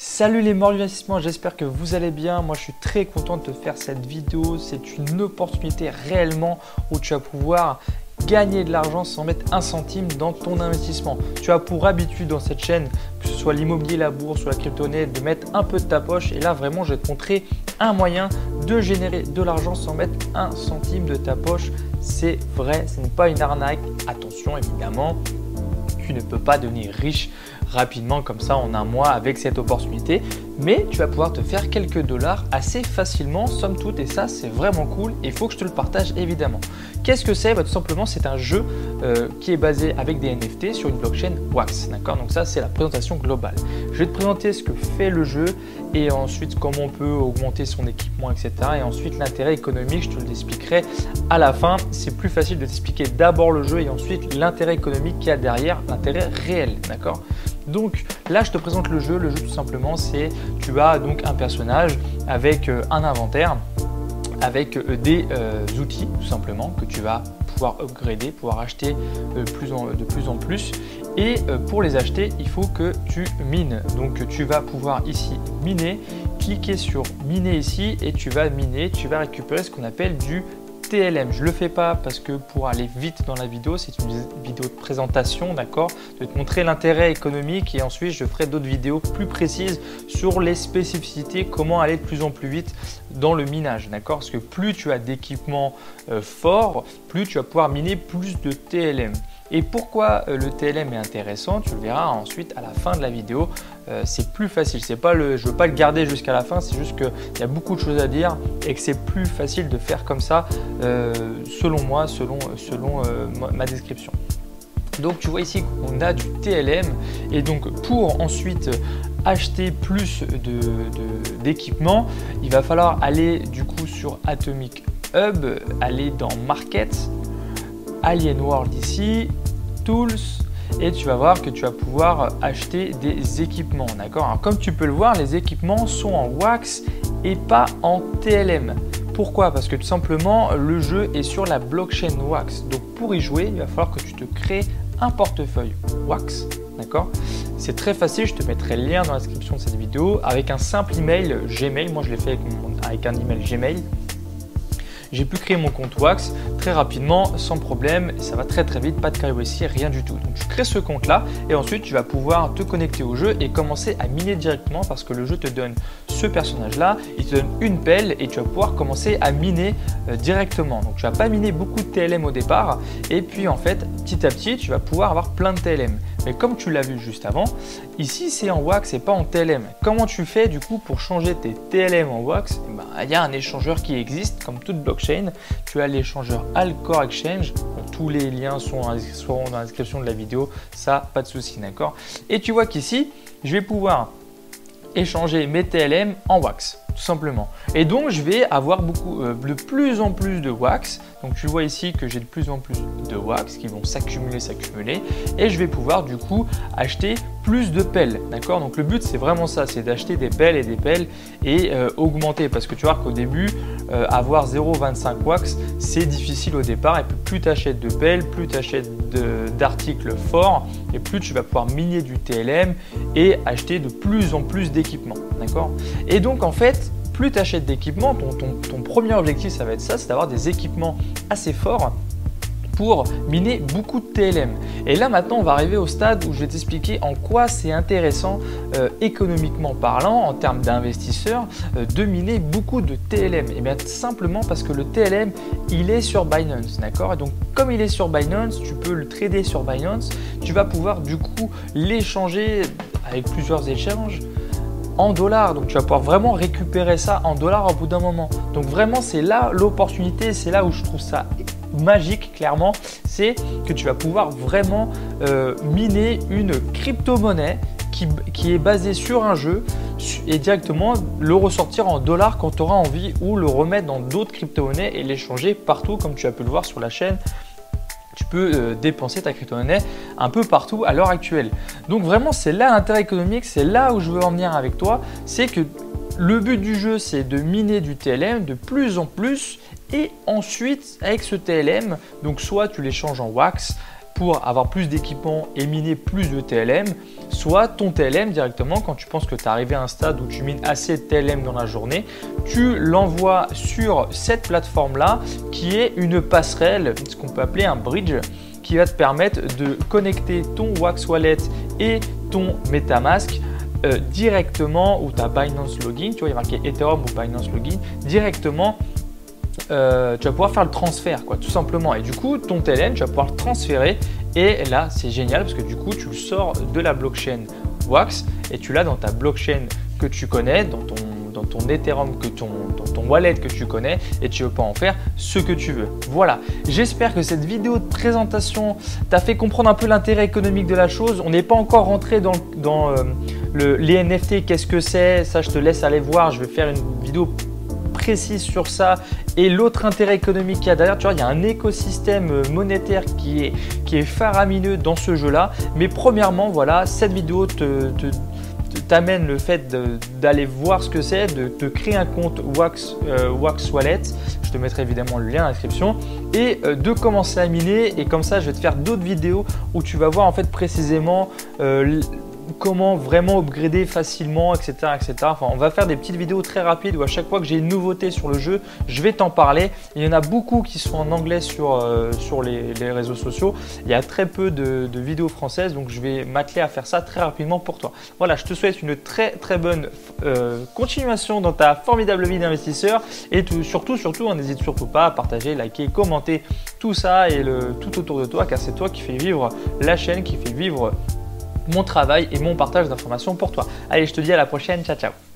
Salut les morts du investissement, j'espère que vous allez bien. Moi je suis très content de te faire cette vidéo. C'est une opportunité réellement où tu vas pouvoir gagner de l'argent sans mettre un centime dans ton investissement. Tu as pour habitude dans cette chaîne, que ce soit l'immobilier, la bourse ou la crypto-monnaie, de mettre un peu de ta poche. Et là vraiment je vais te montrer un moyen de générer de l'argent sans mettre un centime de ta poche. C'est vrai, ce n'est pas une arnaque. Attention évidemment, tu ne peux pas devenir riche rapidement comme ça en un mois avec cette opportunité, mais tu vas pouvoir te faire quelques dollars assez facilement somme toute, et ça c'est vraiment cool et il faut que je te le partage évidemment. Qu'est-ce que c'est? Tout simplement c'est un jeu qui est basé avec des NFT sur une blockchain Wax, d'accord? Donc ça c'est la présentation globale. Je vais te présenter ce que fait le jeu et ensuite comment on peut augmenter son équipement, etc. Et ensuite l'intérêt économique, je te l'expliquerai à la fin. C'est plus facile de t'expliquer d'abord le jeu et ensuite l'intérêt économique qu'il y a derrière, l'intérêt réel, d'accord? Donc là je te présente le jeu. Le jeu tout simplement c'est, tu as donc un personnage avec un inventaire, avec des outils tout simplement que tu vas pouvoir upgrader, pouvoir acheter de plus en plus. Et pour les acheter, il faut que tu mines. Donc tu vas pouvoir ici miner, cliquer sur miner ici et tu vas miner, tu vas récupérer ce qu'on appelle du TLM. Je ne le fais pas parce que pour aller vite dans la vidéo, c'est une vidéo de présentation, d'accord? Je vais te montrer l'intérêt économique et ensuite je ferai d'autres vidéos plus précises sur les spécificités, comment aller de plus en plus vite dans le minage, d'accord? Parce que plus tu as d'équipements forts, plus tu vas pouvoir miner plus de TLM. Et pourquoi le TLM est intéressant, tu le verras ensuite à la fin de la vidéo. C'est plus facile, c'est pas je ne veux pas le garder jusqu'à la fin, c'est juste qu'il y a beaucoup de choses à dire et que c'est plus facile de faire comme ça selon moi, selon ma description. Donc tu vois ici qu'on a du TLM et donc pour ensuite acheter plus d'équipements, il va falloir aller du coup sur Atomic Hub, aller dans Market, Alien World ici, Tools, et tu vas voir que tu vas pouvoir acheter des équipements, d'accord? Alors comme tu peux le voir, les équipements sont en Wax et pas en TLM. Pourquoi? Parce que tout simplement le jeu est sur la blockchain Wax. Donc pour y jouer, il va falloir que tu te crées un portefeuille Wax, d'accord? C'est très facile, je te mettrai le lien dans la description de cette vidéo avec un simple email Gmail. Moi je l'ai fait avec un email Gmail. J'ai pu créer mon compte Wax très rapidement, sans problème, ça va très vite, pas de KYC, rien du tout. Donc tu crées ce compte là et ensuite tu vas pouvoir te connecter au jeu et commencer à miner directement parce que le jeu te donne ce personnage là, il te donne une pelle et tu vas pouvoir commencer à miner directement. Donc tu vas pas miner beaucoup de TLM au départ et puis en fait petit à petit tu vas pouvoir avoir plein de TLM. Mais comme tu l'as vu juste avant, ici c'est en Wax et pas en TLM. Comment tu fais du coup pour changer tes TLM en Wax? Il y a un échangeur qui existe comme toute blockchain. Tu as l'échangeur Alcor Exchange. Tous les liens seront dans la description de la vidéo. Ça, pas de souci, d'accord? Et tu vois qu'ici, je vais pouvoir échanger mes TLM en Wax, tout simplement. Et donc, je vais avoir de plus en plus de Wax. Donc, tu vois ici que j'ai de plus en plus de Wax qui vont s'accumuler et je vais pouvoir du coup acheter plus de pelles, d'accord? Donc, le but, c'est vraiment ça, c'est d'acheter des pelles et augmenter parce que tu vois qu'au début, avoir 0,25 Wax, c'est difficile au départ et plus tu achètes de pelles, plus tu achètes d'articles forts et plus tu vas pouvoir miner du TLM et acheter de plus en plus d'équipements, d'accord? Et donc, en fait, plus tu achètes d'équipements, ton premier objectif, ça va être ça, c'est d'avoir des équipements assez forts pour miner beaucoup de TLM. Et là maintenant on va arriver au stade où je vais t'expliquer en quoi c'est intéressant économiquement parlant en termes d'investisseurs de miner beaucoup de TLM. Et bien simplement parce que le TLM il est sur Binance, d'accord? Et donc comme il est sur Binance, tu peux le trader sur Binance, tu vas pouvoir du coup l'échanger avec plusieurs échanges en dollars, donc tu vas pouvoir vraiment récupérer ça en dollars au bout d'un moment. Donc vraiment c'est là l'opportunité, c'est là où je trouve ça magique clairement, c'est que tu vas pouvoir vraiment miner une crypto-monnaie qui est basée sur un jeu et directement le ressortir en dollars quand tu auras envie ou le remettre dans d'autres crypto-monnaies et l'échanger partout comme tu as pu le voir sur la chaîne. Tu peux dépenser ta crypto-monnaie un peu partout à l'heure actuelle. Donc vraiment, c'est là l'intérêt économique, c'est là où je veux en venir avec toi. C'est que le but du jeu, c'est de miner du TLM de plus en plus et ensuite, avec ce TLM, donc soit tu l'échanges en Wax pour avoir plus d'équipements et miner plus de TLM, soit ton TLM directement, quand tu penses que tu es arrivé à un stade où tu mines assez de TLM dans la journée, tu l'envoies sur cette plateforme-là qui est une passerelle, ce qu'on peut appeler un bridge, qui va te permettre de connecter ton Wax Wallet et ton MetaMask directement, ou ta Binance Login, tu vois, il y a marqué Ethereum ou Binance Login, directement. Tu vas pouvoir faire le transfert, quoi, tout simplement. Et du coup, ton TLM, tu vas pouvoir le transférer. Et là, c'est génial parce que du coup, tu le sors de la blockchain Wax et tu l'as dans ta blockchain que tu connais, dans ton Ethereum, dans ton wallet que tu connais, et tu peux en faire ce que tu veux. Voilà, j'espère que cette vidéo de présentation t'a fait comprendre un peu l'intérêt économique de la chose. On n'est pas encore rentré dans les NFT, qu'est-ce que c'est? Ça, je te laisse aller voir. Je vais faire une vidéo précise sur ça et l'autre intérêt économique qu'il y a derrière. Tu vois, il y a un écosystème monétaire qui est faramineux dans ce jeu-là. Mais premièrement, voilà, cette vidéo t'amène le fait d'aller voir ce que c'est, de te créer un compte Wax Wallet. Je te mettrai évidemment le lien dans la description et de commencer à miner. Et comme ça, je vais te faire d'autres vidéos où tu vas voir en fait précisément comment vraiment upgrader facilement, etc., etc. Enfin, on va faire des petites vidéos très rapides où à chaque fois que j'ai une nouveauté sur le jeu, je vais t'en parler. Il y en a beaucoup qui sont en anglais sur les réseaux sociaux. Il y a très peu de vidéos françaises, donc je vais m'atteler à faire ça très rapidement pour toi. Voilà, je te souhaite une très très bonne continuation dans ta formidable vie d'investisseur et surtout, n'hésite surtout pas à partager, liker, commenter tout ça et tout autour de toi, car c'est toi qui fais vivre la chaîne, qui fait vivre mon travail et mon partage d'informations pour toi. Allez, je te dis à la prochaine. Ciao, ciao.